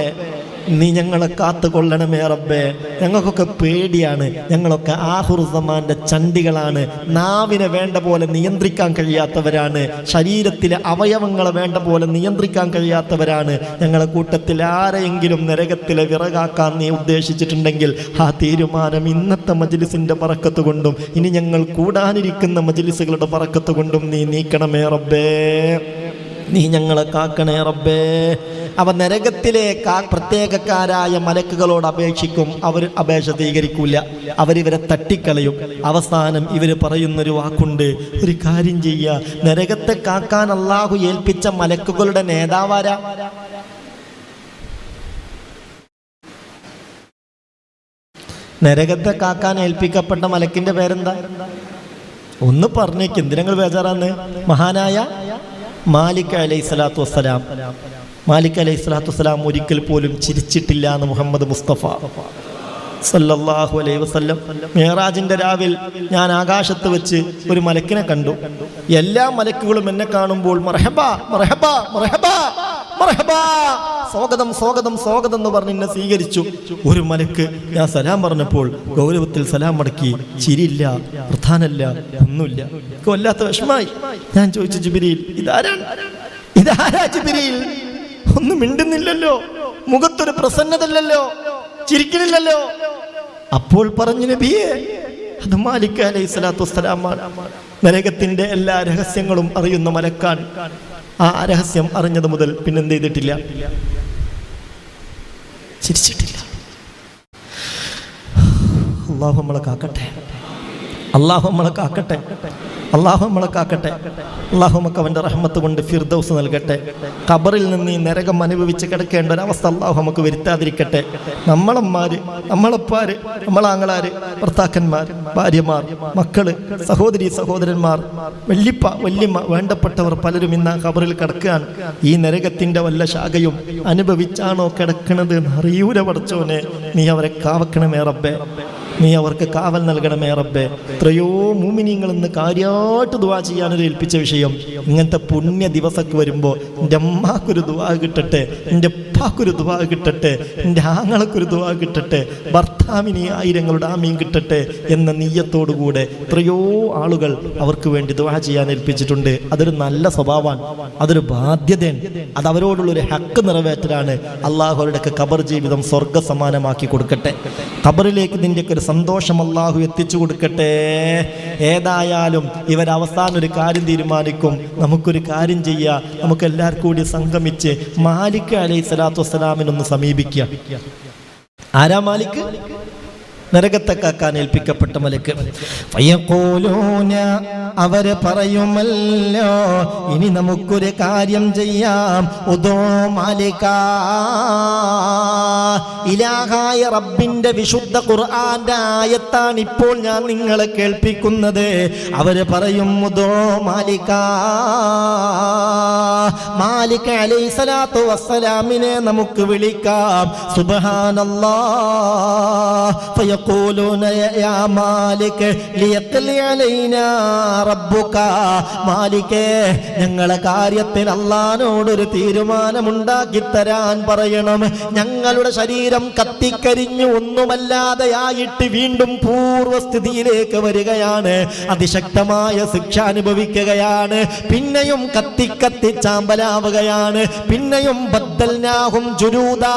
നീ ഞങ്ങളെ കാത്തുകൊള്ളണമേ റബ്ബേ. ഞങ്ങൾക്കൊക്കെ പേടിയാണ്, ഞങ്ങളൊക്കെ ആഖിറുസ്സമാന്റെ ചണ്ടികളാണ്, നാവിനെ വേണ്ട പോലെ നിയന്ത്രിക്കാൻ കഴിയാത്തവരാണ്, ശരീരത്തിലെ അവയവങ്ങളെ വേണ്ട പോലെ നിയന്ത്രിക്കാൻ കഴിയാത്തവരാണ്. ഞങ്ങളെ കൂട്ടത്തിൽ ആരെയെങ്കിലും നരകത്തിലെ വിറകാക്കാൻ നീ ഉദ്ദേശിച്ചിട്ടുണ്ടെങ്കിൽ ആ തീരുമാനം ഇന്നത്തെ മജ്ലിസിന്റെ ബറക്കത്ത് കൊണ്ടും ഇനി ഞങ്ങൾ കൂടാനിരിക്കുന്ന മജ്ലിസുകളുടെ ബറക്കത്ത് കൊണ്ടും നീ നീക്കണമേ റബ്ബേ, നീ ഞങ്ങളെ കാക്കണേ റബ്ബേ. അവ നരകത്തിലെ പ്രത്യേകക്കാരായ മലക്കുകളോട് അപേക്ഷിക്കും, അവർ അപേക്ഷ സ്വീകരിക്കൂല, അവരിവരെ തട്ടിക്കളയും. അവസാനം ഇവര് പറയുന്നൊരു വാക്കുണ്ട്, ഒരു കാര്യം ചെയ്യുക, നരകത്തെ കാക്കാൻ അള്ളാഹു ഏൽപ്പിച്ച മലക്കുകളുടെ നേതാവാരാ? നരകത്തെ കാക്കാൻ ഏൽപ്പിക്കപ്പെട്ട മലക്കിന്റെ പേരെന്താ? ഒന്ന് പറഞ്ഞേക്ക്, എന്തിനങ്ങൾ ബേജാറാന്ന്? മഹാനായ മാലിക് അലൈഹിസ്സലാത്തു വസ്സലാം. മാലിക് അലൈഹിസ്സലാത്തു വസ്സലാം ഒരിക്കൽ പോലും ചിരിച്ചിട്ടില്ല എന്ന് മുഹമ്മദ് മുസ്തഫ സല്ലല്ലാഹു അലൈഹി വസല്ലം. മിഅ്റാജിന്റെ രാവിൽ ഞാൻ ആകാശത്ത് വെച്ച് ഒരു മലക്കിനെ കണ്ടു. എല്ലാ മലക്കുകളും എന്നെ കാണുമ്പോൾ മർഹബാ മർഹബാ മർഹബാ മർഹബാ, സ്വാഗതം സ്വാഗതം സ്വാഗതം എന്ന് പറഞ്ഞ് എന്നെ സ്വീകരിച്ചു. ഒരു മലക്ക് ഞാൻ സലാം പറഞ്ഞപ്പോൾ ഗൗരവത്തിൽ സലാം മടക്കി, ചിരിയില്ല, പ്രധാനല്ല, ഒന്നുമില്ല. വല്ലാത്ത വിഷമായി. ഞാൻ ചോദിച്ചു, ജിബ്രീൽ, ഇതാരാ ജിബ്രീൽ? ഒന്നും മിണ്ടുന്നില്ലല്ലോ, മുഖത്തൊരു പ്രസന്നതല്ലോ, ചിരിക്കണില്ലല്ലോ. അപ്പോൾ പറഞ്ഞു, നബിയേ, അത് മാലിക് അലൈഹിസ്സലാത്തു വസ്സലാമാണ്. നരകത്തിന്റെ എല്ലാ രഹസ്യങ്ങളും അറിയുന്ന മലക്കാണ്. ആ രഹസ്യം അറിഞ്ഞത് മുതൽ പിന്നെന്ത് ചെയ്തിട്ടില്ല? ചിരിച്ചിട്ടില്ല. അല്ലാഹു നമ്മളെ കാക്കട്ടെ, അല്ലാഹു നമ്മളെ കാക്കട്ടെ, അല്ലാഹു നമ്മളെ കാക്കട്ടെ. അല്ലാഹു നമുക്ക് അവൻ്റെ റഹ്മത്ത് കൊണ്ട് ഫിർദൗസ് നൽകട്ടെ. ഖബറിൽ നിന്ന് ഈ നരകം അനുഭവിച്ച് കിടക്കേണ്ട ഒരവസ്ഥ അല്ലാഹു നമുക്ക് വരുത്താതിരിക്കട്ടെ. നമ്മളമ്മാര്, നമ്മളപ്പാര്, നമ്മളാങ്ങളാര്, ഭർത്താക്കന്മാർ, ഭാര്യമാർ, മക്കള്, സഹോദരി സഹോദരന്മാർ, വല്യപ്പ വല്യമ്മ, വേണ്ടപ്പെട്ടവർ പലരും ഇന്ന് ഖബറിൽ കിടക്കുകയാണ്. ഈ നരകത്തിന്റെ വല്ല ശാഖയും അനുഭവിച്ചാണോ കിടക്കണത് അറിയൂല. പടച്ചോനെ, നീ അവരെ കാവക്കണമേ റബ്ബേ, നീ അവർക്ക് കാവൽ നൽകണമേ റബ്ബേ. എത്രയോ മുഅ്മിനീങ്ങൾ ഇന്ന് കാര്യമായിട്ട് ദുആ ചെയ്യാനൊരു ഏൽപ്പിച്ച വിഷയം, ഇങ്ങനത്തെ പുണ്യ ദിവസമൊക്കെ വരുമ്പോൾ എൻ്റെ അമ്മാക്കൊരു ദുആ കിട്ടട്ടെ, എൻ്റെ ഉപ്പാക്കൊരു ദുആ കിട്ടട്ടെ, എൻ്റെ ആങ്ങളക്കൊരു ദുആ കിട്ടട്ടെ, ഭർത്താവിന് ആയിരങ്ങളുടെ ആമീൻ കിട്ടട്ടെ എന്ന നിയ്യത്തോടുകൂടെ എത്രയോ ആളുകൾ അവർക്ക് വേണ്ടി ദുആ ചെയ്യാൻ ഏൽപ്പിച്ചിട്ടുണ്ട്. അതൊരു നല്ല സ്വഭാവമാണ്, അതൊരു ബാധ്യതയാണ്, അത് അവരോടുള്ളൊരു ഹക്ക് നിറവേറ്റലാണ്. അള്ളാഹു അവരുടെയൊക്കെ ഖബർ ജീവിതം സ്വർഗ സമാനമാക്കി കൊടുക്കട്ടെ. ഖബറിലേക്ക് നിൻ്റെയൊക്കെ ഒരു സന്തോഷം അള്ളാഹു എത്തിച്ചു കൊടുക്കട്ടെ. ഏതായാലും ഇവരവസാനം ഒരു കാര്യം തീരുമാനിക്കും, നമുക്കൊരു കാര്യം ചെയ്യാം, നമുക്ക് എല്ലാവർക്കും കൂടി സംഗമിച്ച് മാലിക് അലൈഹിസ്സലാത്തു വസ്സലാമിനൊന്ന് സമീപിക്കുക. ആരാ മാലിക്? നരകത്തെ കാക്കാൻ ഏൽപ്പിക്കപ്പെട്ട മലക്ക്. ഫയഖൂലൂന, അവര് പറയുമല്ലോ, ഇനി നമുക്കൊരു കാര്യം ചെയ്യാം. ഉദൂ മാലികാ, ഇലാഹായ റബ്ബിന്റെ വിശുദ്ധ ഖുർആന്റെ ആയത്താണ് ഇപ്പോൾ ഞാൻ നിങ്ങളെ കേൾപ്പിക്കുന്നത്. അവര് പറയും ഉദൂ മാലികാ, മാലിക് അലൈഹിസ്സലാത്തു വസ്സലാമിനെ നമുക്ക് വിളിക്കാം. സുബ്ഹാനല്ലാഹ്. ഫയഖൂലൂന യാ മാലിക് ലിയഖ്ലി അലൈനാ റബ്ബുക, മാലികേ, ഞങ്ങളെ കാര്യത്തിൽ അല്ലാഹുവോടൊരു തീരുമാനമുണ്ടാക്കി തരാൻ പറയണം. ഞങ്ങളുടെ ശരീരം കത്തിക്കരിഞ്ഞു ഒന്നുമല്ലാതെയായിട്ട് വീണ്ടും പൂർവ്വസ്ഥിതിയിലേക്ക് വരികയാണ്. അതിശക്തമായ ശിക്ഷ അനുഭവിക്കുകയാണ്. പിന്നെയും കത്തി ചാമ്പലാവുകയാണ്. പിന്നെയും ബദ്ദൽനാഹും ജുലൂദാ,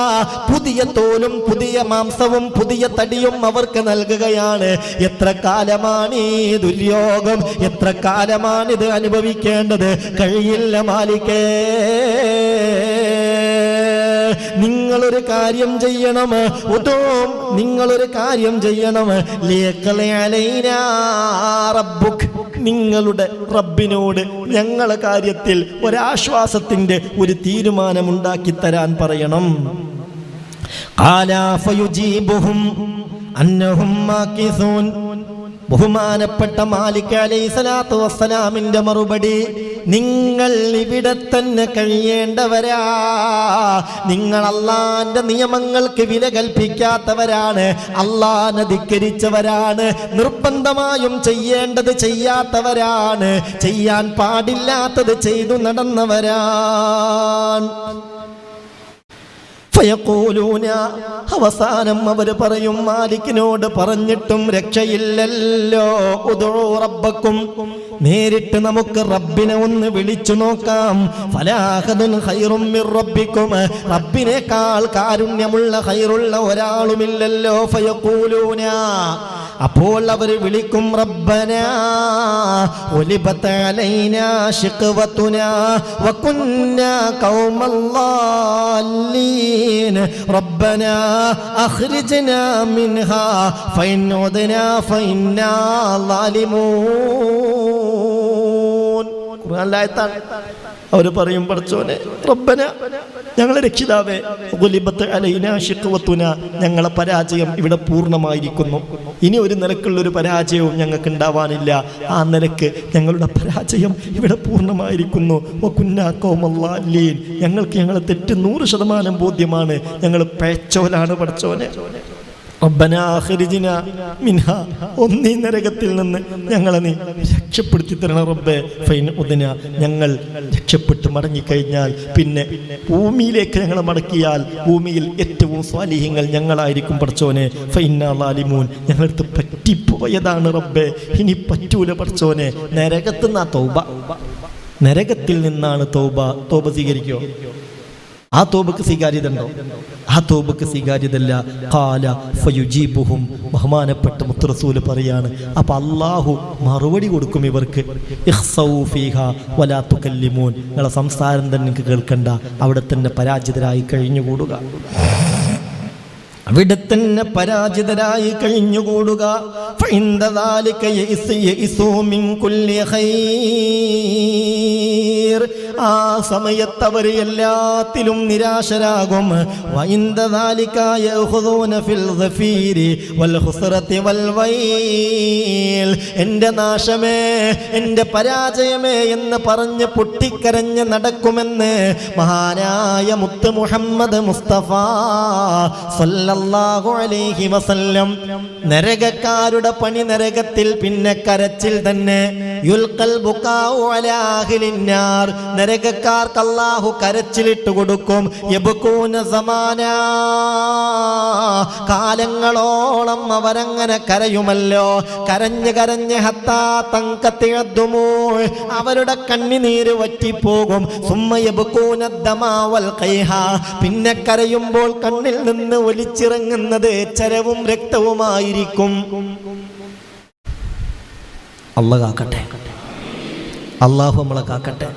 പുതിയ തോലും പുതിയ മാംസവും പുതിയ തടിയും അവർക്ക് നൽകുകയാണ്. എത്ര കാലമാണ് ഈ ദുര്യോഗം? എത്ര കാലമാണിത് അനുഭവിക്കേണ്ടത്? കഴിയില്ല മാലിക്കേ, നിങ്ങളൊരു കാര്യം ചെയ്യണം. നിങ്ങളൊരു കാര്യം ചെയ്യണം. നിങ്ങളുടെ റബ്ബിനോട് ഞങ്ങളെ കാര്യത്തിൽ ഒരാശ്വാസത്തിന്റെ ഒരു തീരുമാനമുണ്ടാക്കി തരാൻ പറയണം. ബഹുമാനപ്പെട്ട മാലിക് അലൈഹിസ്സലാത്തു വസ്സലാമിന്റെ മറുപടി, നിങ്ങൾ ഇവിടെ തന്നെ കഴിയേണ്ടവരാ. നിങ്ങൾ അള്ളാന്റെ നിയമങ്ങൾക്ക് വില കൽപ്പിക്കാത്തവരാണ്, അള്ളാനെ ധിക്കരിച്ചവരാണ്, നിർബന്ധമായും ചെയ്യേണ്ടത് ചെയ്യാത്തവരാണ്, ചെയ്യാൻ പാടില്ലാത്തത് ചെയ്തു നടന്നവരാണ്. ഫയഖൂലൂന, അവസാനം അവർ പറയും, മാലിക്കിനോട് പറഞ്ഞിട്ടും രക്ഷയില്ലല്ലോ. ഉദൂ റബ്ബക്കും, നേരിട്ട് നമുക്ക് റബ്ബിനെ ഒന്ന് വിളിച്ചു നോക്കാം. ഫലാഹദുൻ ഖൈറും മിർ റബ്ബിക്കും, റബ്ബിനേക്കാൾ കാരുണ്യമുള്ള ഖൈറുള്ള ഒരാളുമില്ലല്ലോ. ഫയഖൂലൂന, അപ്പോൾ അവർ വിളിക്കും, റബ്ബനാ ഉലിബത അലൈനാ ശിഖവതുനാ വകുന്നാ ഖൗമല്ലാലീൻ റബ്ബനാ അഖ്രിജ്നാ മിൻഹാ ഫഇൻ ഉദ്നാ ഫഇന്നാ ളാലിമൂൻ. ഖുർആനിലായത്താണ്. അവർ പറയും, പടച്ചോനെ, റബ്ബന, ഞങ്ങളെ രക്ഷിതാവേ, ഗുലിബത്ത് അലൈനാ ശിഖവതുനാ, ഞങ്ങളെ പരാജയം ഇവിടെ പൂർണ്ണമായിരിക്കുന്നു. ഇനി ഒരു നിലക്കുള്ളൊരു പരാജയവും ഞങ്ങൾക്ക് ഉണ്ടാവാനില്ല. ആ നിലക്ക് ഞങ്ങളുടെ പരാജയം ഇവിടെ പൂർണ്ണമായിരിക്കുന്നു. വകുന്നാ ഖൗമല്ലാലീൻ, ഞങ്ങൾക്ക് ഞങ്ങളെ തെറ്റ് 100% ബോധ്യമാണ്. ഞങ്ങൾ പേച്ചോലാണ് പടച്ചോനെ. റബ്ബനാ അഖ്രിജ്നാ മിൻഹാ, ഒന്നീ നരകത്തിൽ നിന്ന് ഞങ്ങളെ നീ രക്ഷപ്പെടുത്തി തരണം റബ്ബേ. ഫൈൻ ഉദ്ന, ഞങ്ങൾ രക്ഷപ്പെട്ട് മടങ്ങിക്കഴിഞ്ഞാൽ പിന്നെ ഭൂമിയിലേക്ക് ഞങ്ങളെ മടക്കിയാൽ ഭൂമിയിൽ ഏറ്റവും സ്വാലിഹ്യങ്ങൾ ഞങ്ങളായിരിക്കും പടച്ചോനെ. ഫൈന്നാ ളാലിമൂൻ, ഞങ്ങളടുത്ത് പറ്റിപ്പോയതാണ് റബ്ബേ, ഇനി പറ്റൂല പടച്ചോനെ. നരകത്തിൽ നിന്നാ തൗബ, നരകത്തിൽ നിന്നാണ് തൗബ. തൗബ സ്വീകരിക്കോ? ആ തോബക്ക് സ്വീകാര്യത ഉണ്ടോ? ആ തോബക്ക് സ്വീകാര്യതല്ല. ഖാല ഫയുജീബുഹും, ബഹുമാനപ്പെട്ട മുത്തറസൂൽ പറയാണ്, അപ്പൊ അല്ലാഹു മറുപടി കൊടുക്കും ഇവർക്ക്. ഇഖ്സൗ ഫീഹാ വലാ തുകല്ലിമൂൻ, നിങ്ങളെ സംസാരം തന്നെ നിങ്ങൾക്ക് കേൾക്കണ്ട, അവിടെ തന്നെ പരാജിതരായി കഴിഞ്ഞുകൂടുക, അവിടെ തന്നെ പരാജിതരായി കഴിഞ്ഞുകൂടുക. ഫഇൻദ ദാലിക യഇസൂ മിൻ കുല്ലി ഖൈർ, ആ സമയത്ത് അവർ എല്ലാത്തിലും നിരാശരാകും. വഇൻദ ദാലിക യഖുദൂന ഫിൽ ഗഫീരി വൽ ഖുസ്റതി വൽ വൈൽ, എൻ്റെ നാശമേ, എൻ്റെ പരാജയമേ എന്ന് പറഞ്ഞ് പൊട്ടിക്കരഞ്ഞ് നടക്കുമെന്ന് മഹാനായ മുത്ത് മുഹമ്മദ് മുസ്തഫ സല്ലല്ലാഹു അലൈഹി വസല്ലം. നരകക്കാരുടെ പണി നരകത്തിൽ പിന്നെ കരച്ചിൽ തന്നെ. യുൽഖൽ ബുകാഉ അലാ അഹ്ലിന്നാർ, നരകക്കാർക്ക് അല്ലാഹു കരച്ചിലിട്ട് കൊടുക്കും. യബ്കൂന സമാനാ, കാലങ്ങളോളം അവരങ്ങനെ കരയുമല്ലോ. കരഞ്ഞ് കരഞ്ഞ് ഹത്താ തങ്കത്തിഅദ്ദുമൂ, അവരുടെ കണ്ണിനീര് വറ്റിപ്പോകും. സുമ്മ യബ്കൂന ദമാ വൽ ഖൈഹാ, പിന്നെ കരയുമ്പോൾ കണ്ണിൽ നിന്ന് ഒലിച്ചിറങ്ങുന്നത് ചരവും രക്തവുമായിരിക്കും. അല്ലാഹു കാക്കട്ടെ. അള്ളാഹു നമ്മളെ കാക്കട്ടെ.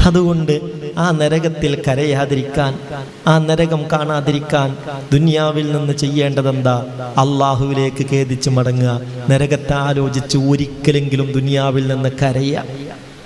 അതുകൊണ്ട് ആ നരകത്തിൽ കരയാതിരിക്കാൻ, ആ നരകം കാണാതിരിക്കാൻ ദുനിയാവിൽ നിന്ന് ചെയ്യേണ്ടതെന്താ? അള്ളാഹുവിലേക്ക് ഖേദിച്ച് മടങ്ങുക. നരകത്തെ ആലോചിച്ച് ഒരിക്കലെങ്കിലും ദുനിയാവിൽ നിന്ന് കരയുക.